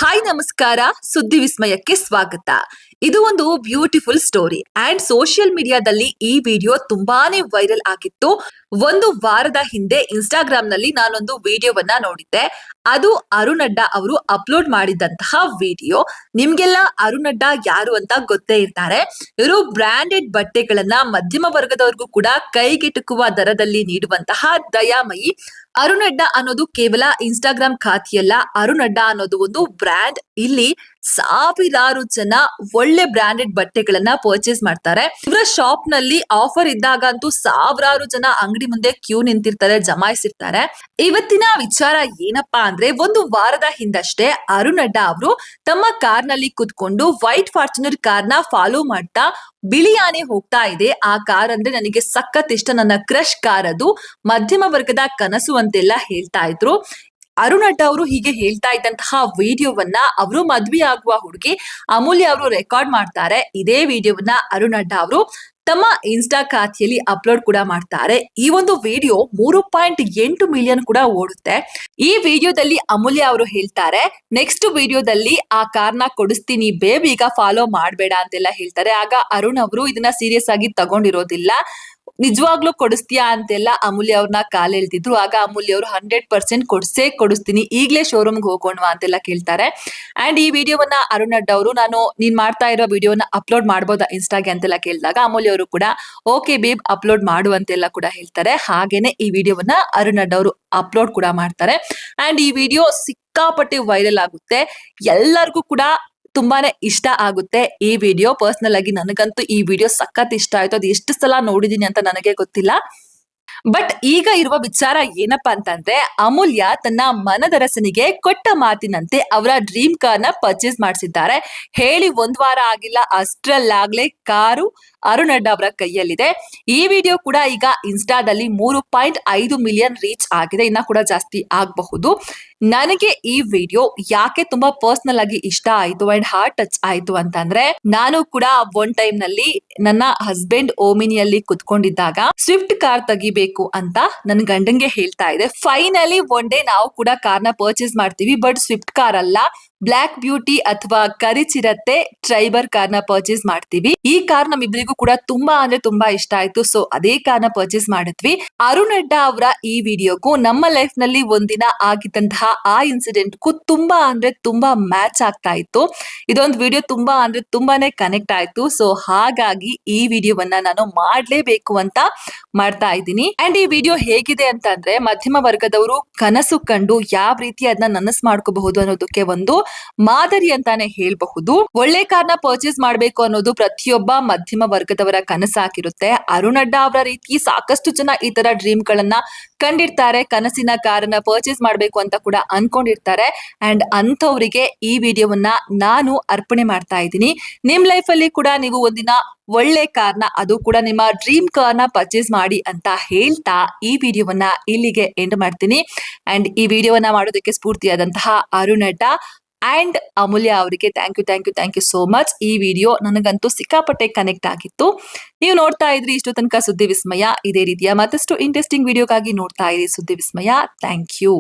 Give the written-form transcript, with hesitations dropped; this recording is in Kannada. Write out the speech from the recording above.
ಹಾಯ್ ನಮಸ್ಕಾರ, ಸುದ್ದಿ ವಿಸ್ಮಯಕ್ಕೆ ಸ್ವಾಗತ. ಇದು ಒಂದು ಬ್ಯೂಟಿಫುಲ್ ಸ್ಟೋರಿ ಅಂಡ್ ಸೋಷಿಯಲ್ ಮೀಡಿಯಾದಲ್ಲಿ ಈ ವಿಡಿಯೋ ತುಂಬಾನೇ ವೈರಲ್ ಆಗಿತ್ತು. ಒಂದು ವಾರದ ಹಿಂದೆ ಇನ್ಸ್ಟಾಗ್ರಾಮ್ ನಲ್ಲಿ ನಾನೊಂದು ವಿಡಿಯೋವನ್ನ ನೋಡಿದ್ದೆ. ಅದು ಅರುಣ್ ಅಡ್ಡ ಅವರು ಅಪ್ಲೋಡ್ ಮಾಡಿದಂತಹ ವಿಡಿಯೋ. ನಿಮ್ಗೆಲ್ಲ ಅರುಣ್ ಅಡ್ಡ ಯಾರು ಅಂತ ಗೊತ್ತೇ ಇರ್ತಾರೆ. ಇವರು ಬ್ರಾಂಡೆಡ್ ಬಟ್ಟೆಗಳನ್ನ ಮಧ್ಯಮ ವರ್ಗದವರಿಗೂ ಕೂಡ ಕೈಗೆಟುಕುವ ದರದಲ್ಲಿ ನೀಡುವಂತಹ ದಯಾಮಯಿ. ಅರುಣ್ ಅಡ್ಡ ಅನ್ನೋದು ಕೇವಲ ಇನ್ಸ್ಟಾಗ್ರಾಮ್ ಖಾತೆಯಲ್ಲ, ಅರುಣ್ ಅಡ್ಡ ಅನ್ನೋದು ಒಂದು ಬ್ರ್ಯಾಂಡ್. ಇಲ್ಲಿ ಸಾವಿರಾರು ಜನ ಒಳ್ಳೆ ಬ್ರಾಂಡೆಡ್ ಬಟ್ಟೆಗಳನ್ನ ಪರ್ಚೇಸ್ ಮಾಡ್ತಾರೆ. ಇವರ ಶಾಪ್ ನಲ್ಲಿ ಆಫರ್ ಇದ್ದಾಗ ಅಂತೂ ಸಾವಿರಾರು ಜನ ಅಂಗಡಿ ಮುಂದೆ ಕ್ಯೂ ನಿಂತಿರ್ತಾರೆ, ಜಮಾಯಿಸಿರ್ತಾರೆ. ಇವತ್ತಿನ ವಿಚಾರ ಏನಪ್ಪಾ ಅಂದ್ರೆ, ಒಂದು ವಾರದ ಹಿಂದಷ್ಟೇ ಅರುಣ್ ಅಡ್ಡ ಅವರು ತಮ್ಮ ಕಾರ್ ನಲ್ಲಿ ಕುತ್ಕೊಂಡು ವೈಟ್ ಫಾರ್ಚುನರ್ ಕಾರ್ ನ ಫಾಲೋ ಮಾಡ್ತಾ ಬಿಳಿ ಆನೆ ಹೋಗ್ತಾ ಇದೆ. ಆ ಕಾರ್ ಅಂದ್ರೆ ನನಗೆ ಸಖತ್ ಇಷ್ಟ, ನನ್ನ ಕ್ರಶ್ ಕಾರ್ ಅದು, ಮಧ್ಯಮ ವರ್ಗದ ಕನಸು ಅಂತೆಲ್ಲ ಹೇಳ್ತಾ ಇದ್ರು. ಅರುಣ್ ಅಡ್ಡ ಅವರು ಹೀಗೆ ಹೇಳ್ತಾ ಇದ್ದಂತಹ ವಿಡಿಯೋವನ್ನ ಅವರು ಮದ್ವೆ ಆಗುವ ಹುಡುಗಿ ಅಮೂಲ್ಯ ಅವರು ರೆಕಾರ್ಡ್ ಮಾಡ್ತಾರೆ. ಇದೇ ವಿಡಿಯೋವನ್ನ ಅರುಣ್ ಅಡ್ಡ ಅವರು ತಮ್ಮ ಇನ್ಸ್ಟಾ ಖಾತೆಯಲ್ಲಿ ಅಪ್ಲೋಡ್ ಕೂಡ ಮಾಡ್ತಾರೆ. ಈ ಒಂದು ವಿಡಿಯೋ 3.8 ಮಿಲಿಯನ್ ಕೂಡ ಓಡುತ್ತೆ. ಈ ವಿಡಿಯೋದಲ್ಲಿ ಅಮೂಲ್ಯ ಅವರು ಹೇಳ್ತಾರೆ, ನೆಕ್ಸ್ಟ್ ವಿಡಿಯೋದಲ್ಲಿ ಆ ಕಾರ್ನ ಕೊಡಿಸ್ತೀನಿ ಬೇಬ್, ಈಗ ಫಾಲೋ ಮಾಡಬೇಡ ಅಂತೆಲ್ಲ ಹೇಳ್ತಾರೆ. ಆಗ ಅರುಣ್ ಅವರು ಇದನ್ನ ಸೀರಿಯಸ್ ಆಗಿ ತಗೊಂಡಿರೋದಿಲ್ಲ. ನಿಜವಾಗ್ಲೂ ಕೊಡಿಸ್ತೀಯಾ ಅಂತೆಲ್ಲ ಅಮೂಲ್ಯ ಅವ್ರನ್ನ ಕಾಲ್ ಎಳ್ತಿದ್ರು. ಆಗ ಅಮೂಲ್ಯ ಅವರು 100% ಕೊಡಿಸ್ತೀನಿ, ಈಗ್ಲೇ ಶೋರೂಮ್ಗೆ ಹೋಗೋಣವಾ ಅಂತೆಲ್ಲ ಕೇಳ್ತಾರೆ. ಅಂಡ್ ಈ ವಿಡಿಯೋವನ್ನ ಅರುಣ್ ಅಡ್ಡ ಅವರು ನೀನ್ ಮಾಡ್ತಾ ಇರೋ ವಿಡಿಯೋನ ಅಪ್ಲೋಡ್ ಮಾಡ್ಬೋದಾ ಇನ್ಸ್ಟಾಗೆ ಅಂತೆಲ್ಲ ಕೇಳಿದಾಗ ಅಮೂಲ್ಯ ಅವರು ಕೂಡ ಓಕೆ ಬೇಬ್ ಅಪ್ಲೋಡ್ ಮಾಡು ಅಂತೆಲ್ಲ ಕೂಡ ಹೇಳ್ತಾರೆ. ಹಾಗೇನೆ ಈ ವಿಡಿಯೋವನ್ನ ಅರುಣ್ ಅಡ್ಡ ಅವರು ಅಪ್ಲೋಡ್ ಕೂಡ ಮಾಡ್ತಾರೆ. ಅಂಡ್ ಈ ವಿಡಿಯೋ ಸಿಕ್ಕಾಪಟ್ಟೆ ವೈರಲ್ ಆಗುತ್ತೆ. ಎಲ್ಲರಿಗೂ ಕೂಡ ತುಂಬಾನೇ ಇಷ್ಟ ಆಗುತ್ತೆ ಈ ವಿಡಿಯೋ. ಪರ್ಸನಲ್ ಆಗಿ ನನಗಂತೂ ಈ ವಿಡಿಯೋ ಸಖತ್ ಇಷ್ಟ ಆಯ್ತು. ಅದು ಎಷ್ಟು ಸಲ ನೋಡಿದೀನಿ ಅಂತ ನನಗೆ ಗೊತ್ತಿಲ್ಲ. ಬಟ್ ಈಗ ಇರುವ ವಿಚಾರ ಏನಪ್ಪಾ ಅಂತಂದ್ರೆ, ಅಮೂಲ್ಯ ತನ್ನ ಮನದರಸನಿಗೆ ಕೊಟ್ಟ ಮಾತಿನಂತೆ ಅವರ ಡ್ರೀಮ್ ಕಾರ್ ನ ಪರ್ಚೇಸ್ ಮಾಡಿಸಿದ್ದಾರೆ. ಹೇಳಿ ಒಂದ್ ವಾರ ಆಗಿಲ್ಲ, ಅಷ್ಟ್ರಲ್ಲಾಗ್ಲೇ ಕಾರು ಅರುಣ್ ಅಡ್ಡ ಅವರ ಕೈಯಲ್ಲಿದೆ. ಈ ವಿಡಿಯೋ ಕೂಡ ಈಗ ಇನ್ಸ್ಟಾದಲ್ಲಿ 3.5 ಮಿಲಿಯನ್ ರೀಚ್ ಆಗಿದೆ. ಇನ್ನ ಕೂಡ ಜಾಸ್ತಿ ಆಗಬಹುದು. ನನಗೆ ಈ ವಿಡಿಯೋ ಯಾಕೆ ತುಂಬಾ ಪರ್ಸನಲ್ ಆಗಿ ಇಷ್ಟ ಆಯ್ತು ಅಂಡ್ ಹಾರ್ಟ್ ಟಚ್ ಆಯ್ತು ಅಂತಂದ್ರೆ, ನಾನು ಕೂಡ ಒನ್ ಟೈಮ್ ನಲ್ಲಿ ನನ್ನ ಹಸ್ಬೆಂಡ್ ಓಮಿನಿಯಲ್ಲಿ ಕುತ್ಕೊಂಡಿದ್ದಾಗ ಸ್ವಿಫ್ಟ್ ಕಾರ್ ತೆಗಿಬೇಕು ಅಂತ ನನ್ನ ಗಂಡಂಗೆ ಹೇಳ್ತಾ ಇದೆ. ಫೈನಲಿ ಒನ್ ಡೇ ನಾವು ಕೂಡ ಕಾರ್ನ ಪರ್ಚೇಸ್ ಮಾಡ್ತೀವಿ, ಬಟ್ ಸ್ವಿಫ್ಟ್ ಕಾರ್ ಅಲ್ಲ, ಬ್ಲಾಕ್ ಬ್ಯೂಟಿ ಅಥವಾ ಕರಿಚಿರತೆ ಟ್ರೈಬರ್ ಕಾರ್ನ ಪರ್ಚೇಸ್ ಮಾಡ್ತೀವಿ. ಈ ಕಾರ್ ನಮ್ಮಿಬ್ಬರಿಗೂ ಕೂಡ ತುಂಬಾ ಅಂದ್ರೆ ತುಂಬಾ ಇಷ್ಟ ಆಯ್ತು. ಸೊ ಅದೇ ಕಾರ್ನ ಪರ್ಚೇಸ್ ಮಾಡಿದ್ವಿ. ಅರುಣ್ ಅಡ್ಡ ಅವರ ಈ ವಿಡಿಯೋಗೂ ನಮ್ಮ ಲೈಫ್ ನಲ್ಲಿ ಒಂದಿನ ಆಗಿದ್ದಂತಹ ಆ ಇನ್ಸಿಡೆಂಟ್ಗೂ ತುಂಬಾ ಅಂದ್ರೆ ತುಂಬಾ ಮ್ಯಾಚ್ ಆಗ್ತಾ ಇತ್ತು. ಇದೊಂದು ವಿಡಿಯೋ ತುಂಬಾ ಅಂದ್ರೆ ತುಂಬಾನೇ ಕನೆಕ್ಟ್ ಆಯ್ತು. ಸೊ ಹಾಗಾಗಿ ಈ ವಿಡಿಯೋವನ್ನ ನಾನು ಮಾಡ್ಲೇಬೇಕು ಅಂತ ಮಾಡ್ತಾ ಇದ್ದೀನಿ. ಅಂಡ್ ಈ ವಿಡಿಯೋ ಹೇಗಿದೆ ಅಂತ ಅಂದ್ರೆ, ಮಧ್ಯಮ ವರ್ಗದವರು ಕನಸು ಕಂಡು ಯಾವ ರೀತಿ ಅದನ್ನ ನನಸು ಮಾಡ್ಕೋಬಹುದು ಅನ್ನೋದಕ್ಕೆ ಒಂದು ಮಾದರಿ ಅಂತಾನೆ ಹೇಳ್ಬಹುದು. ಒಳ್ಳೆ ಕಾರ್ನ ಪರ್ಚೇಸ್ ಮಾಡ್ಬೇಕು ಅನ್ನೋದು ಪ್ರತಿಯೊಬ್ಬ ಮಧ್ಯಮ ವರ್ಗದವರ ಕನಸಾಗಿರುತ್ತೆ. ಅರುಣ್ ಅಡ್ಡ ಅವರ ರೀತಿ ಸಾಕಷ್ಟು ಜನ ಈ ತರ ಡ್ರೀಮ್ ಗಳನ್ನ ಕಂಡಿರ್ತಾರೆ, ಕನಸಿನ ಕಾರನ್ನ ಪರ್ಚೇಸ್ ಮಾಡ್ಬೇಕು ಅಂತ ಕೂಡ ಅನ್ಕೊಂಡಿರ್ತಾರೆ. ಅಂಡ್ ಅಂಥವರಿಗೆ ಈ ವಿಡಿಯೋವನ್ನ ನಾನು ಅರ್ಪಣೆ ಮಾಡ್ತಾ ಇದ್ದೀನಿ. ನಿಮ್ ಲೈಫ್ ಅಲ್ಲಿ ಕೂಡ ನೀವು ಒಂದಿನ ಒಳ್ಳೆ ಕಾರ್ನ, ಅದು ಕೂಡ ನಿಮ್ಮ ಡ್ರೀಮ್ ಕಾರ್ನ ಪರ್ಚೇಸ್ ಮಾಡಿ ಅಂತ ಹೇಳ್ತಾ ಈ ವಿಡಿಯೋವನ್ನ ಇಲ್ಲಿಗೆ ಎಂಡ್ ಮಾಡ್ತೀನಿ. ಅಂಡ್ ಈ ವಿಡಿಯೋವನ್ನ ಮಾಡೋದಕ್ಕೆ ಸ್ಫೂರ್ತಿಯಾದಂತಹ ಅರುಣ್ ಅಡ್ಡ ಅಂಡ್ ಅಮೂಲ್ಯ ಅವರಿಗೆ ಥ್ಯಾಂಕ್ ಯು ಸೋ ಮಚ್. ಈ ವಿಡಿಯೋ ನನಗಂತೂ ಸಿಕ್ಕಾಪಟ್ಟೆ ಕನೆಕ್ಟ್ ಆಗಿತ್ತು. ನೀವು ನೋಡ್ತಾ ಇದ್ರಿ ಇಷ್ಟು ತನಕ ಸುದ್ದಿ ವಿಸ್ಮಯ. ಇದೇ ರೀತಿಯ ಮತ್ತಷ್ಟು ಇಂಟ್ರೆಸ್ಟಿಂಗ್ ವಿಡಿಯೋಗಾಗಿ ನೋಡ್ತಾ ಇರಿ ಸುದ್ದಿ ವಿಸ್ಮಯ. Thank you.